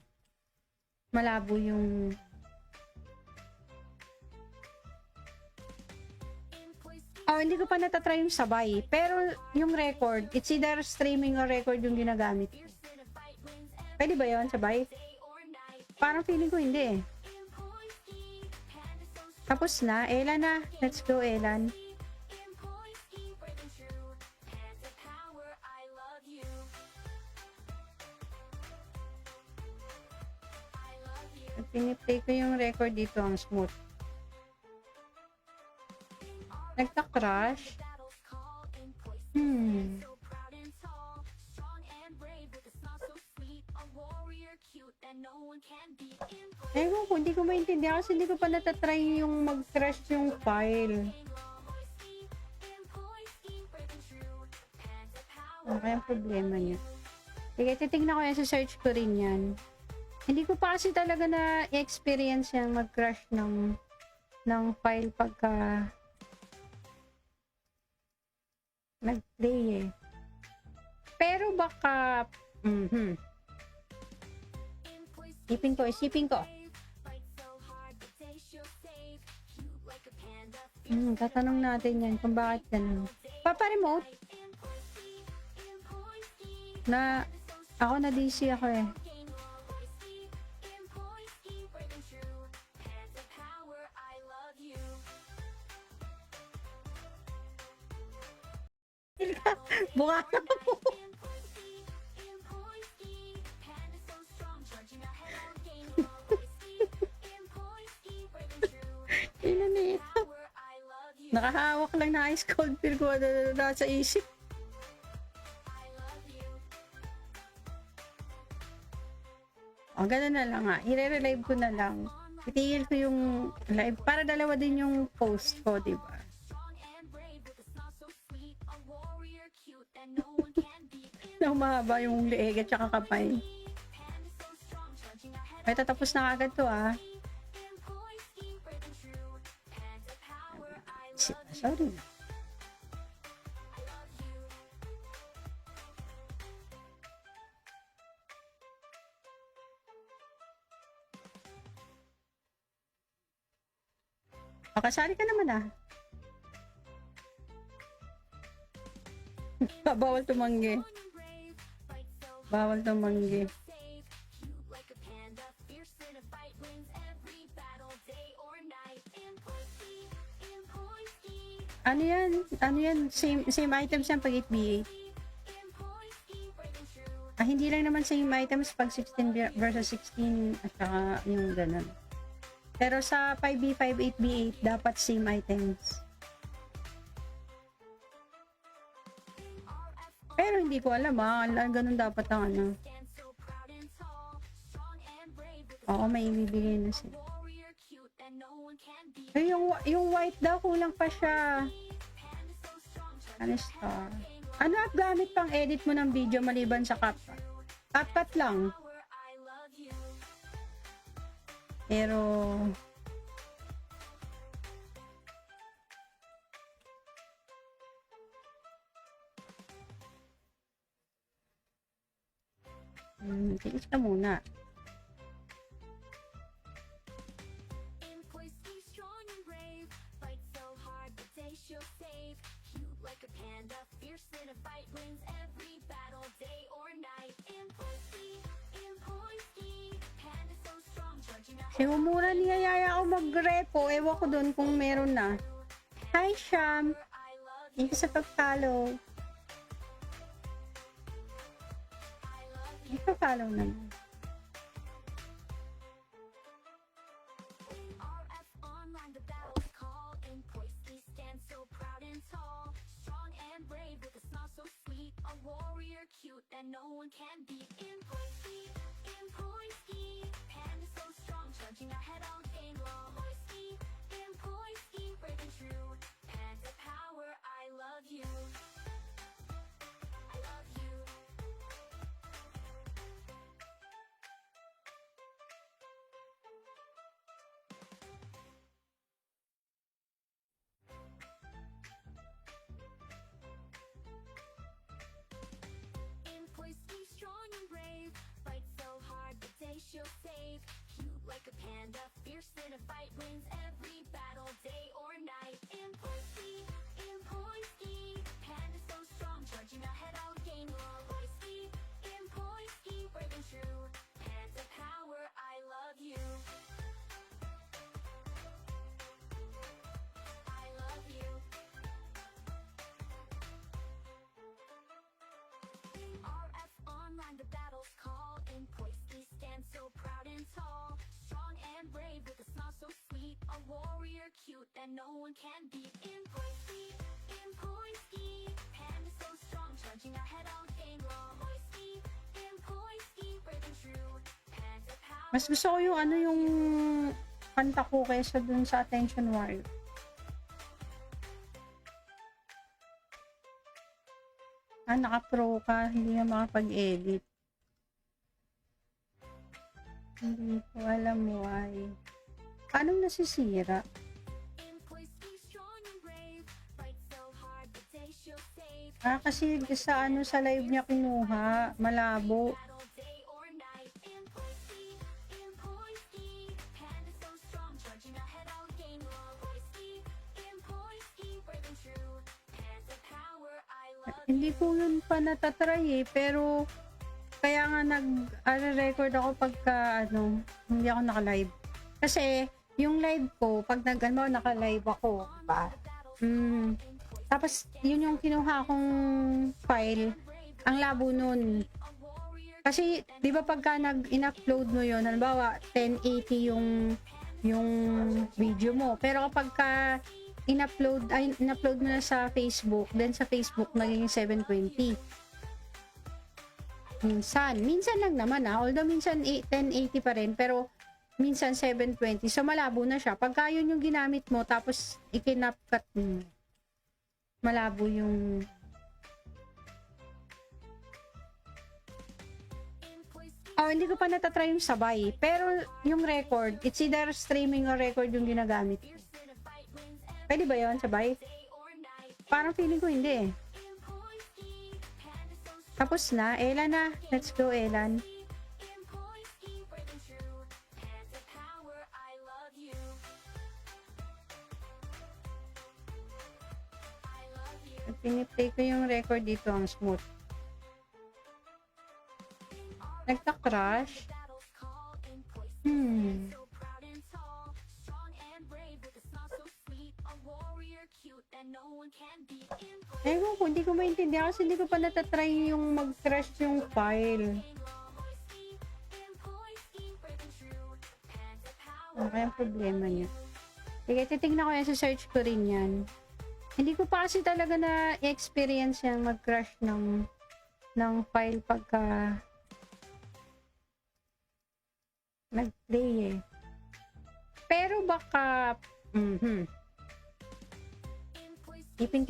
malabo yung hindi ko pa natatry yung sabay. Pero yung record, it's either streaming or record yung ginagamit ko. Pwede ba yun, sabay? Parang feeling ko hindi eh. Tapos na, Elan na. Let's go, Elan. Piniplay ko yung record dito, ang smooth. Nagka-crash. Ewan ko, hindi ko maintindihan kasi hindi ko pa natatry yung mag-crash yung file. Kaya ang problema niya. Sige, titignan ko yan, sa search ko rin yan. Hindi ko pa kasi talaga na-experience yan mag-crash ng file pagka nag-play eh. Pero baka isipin ko. Tatanong natin yan kung bakit ganun. Papa-remote? Ako na DC ako eh. Buka na mo. Inanito. Nakahawak lang na ice cold beer ko sa isip. Ganun na lang nga. I-relive ko na lang. Itigil ko yung live para dalawa din yung post ko, diba? Na humahaba yung leeg at saka kamay. Ay, tatapos na agad to Sorry. Kasali ka naman Bawal tumanggi. Bawal tumanggi. Ano yan? Same items yan pag 8v8. Hindi lang naman same items pag 16 versus 16 at saka yung ganun. Pero sa 5v5, 8v8, dapat same items. Pero hindi ko alam ganun dapat ang Oo, may ibibigay na siya. Ay, yung white daw, kulang pa siya. Ano star? Ano at gamit pang edit mo ng video maliban sa CapCut? CapCut lang. Pero, tiis ka muna. Employees stay strong and brave, fight so hard but they she'll save. Cute like a panda, fierce in a fight, wins every battle day or night. Employees ski, panda so strong, charging out. Sigumura niyayaya ako mag-repo. Ewan ko dun kung meron na. Hi, Sham. I love Thank you sa pag-follow. Ipapollow naman. RF online, the battle's call. Employees stand so proud and tall, strong and brave with a smile so sweet. A warrior cute that no one can beat. Employees ski, panda so strong, charging ahead all day long. Employees ski, brave and true. Panda power, I love you. I love you. Employees stay strong and brave, fight so hard but they she'll save. Cute like a panda, fierce in a fight, wins every battle day or night. Employees ski, panda so strong, charging ahead all game long. Employees ski, brave and true. Panda power, I love you. I love you. RF online, the battle's call. Employees stand so proud and tall, strong and brave with a smile so sweet. A warrior cute that no one can beat. Employees ski, panda so strong, charging ahead all day long. Employees ski, brave and true. Panda power. Mas gusto ko yung ano yung kanta ko kaysa dun sa Attention Warrior. Naka-pro ka, hindi na makapag-edit. Hindi ko alam why. Paano nasisira? Employees stay strong and brave, fight so hard but they she'll save. Kasi sa ano sa live niya kinuha, malabo. Battle day or night. Employees ski, panda so strong, charging ahead all game long. Employees ski, brave and true. Panda power, I love Hindi ko yun pa natatry pero kaya nga nag-record ako pagka hindi ako naka-live. Kasi yung live ko, pag naka-live ako, diba? Tapos yun yung kinuha kong file, ang labo nun. Kasi, di ba pagka in-upload mo yun, halimbawa, 1080 yung video mo. Pero kapag in-upload mo na sa Facebook, then sa Facebook, naging 720. Minsan lang naman although minsan 1080 pa rin, pero minsan 720. So, malabo na siya. Pagka yun yung ginamit mo, tapos ikinapcut mo, malabo yung hindi ko pa natatry yung sabay. Pero yung record, it's either streaming or record yung ginagamit ko. Pwede ba yun, sabay? Parang feeling ko hindi eh. Tapos na. Elan na. Let's go, Elan. Piniplay ko yung record dito, ang smooth. Nagka-crash. Ewan ko, hindi ko maintindihan kasi hindi ko pa natatry yung mag-crash yung file. Ano kaya ang problema niya? Sige, titignan ko yan, sa search ko rin yan. Hindi ko pa kasi talaga na-experience yan mag-crash ng file pagka nag-play eh. Pero baka Mhm.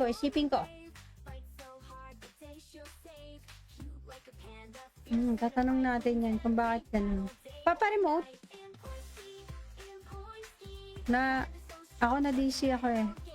Isipin ko. Tatanong natin yan kung bakit ganun. Papa-remote? Na, ako na DC ako eh.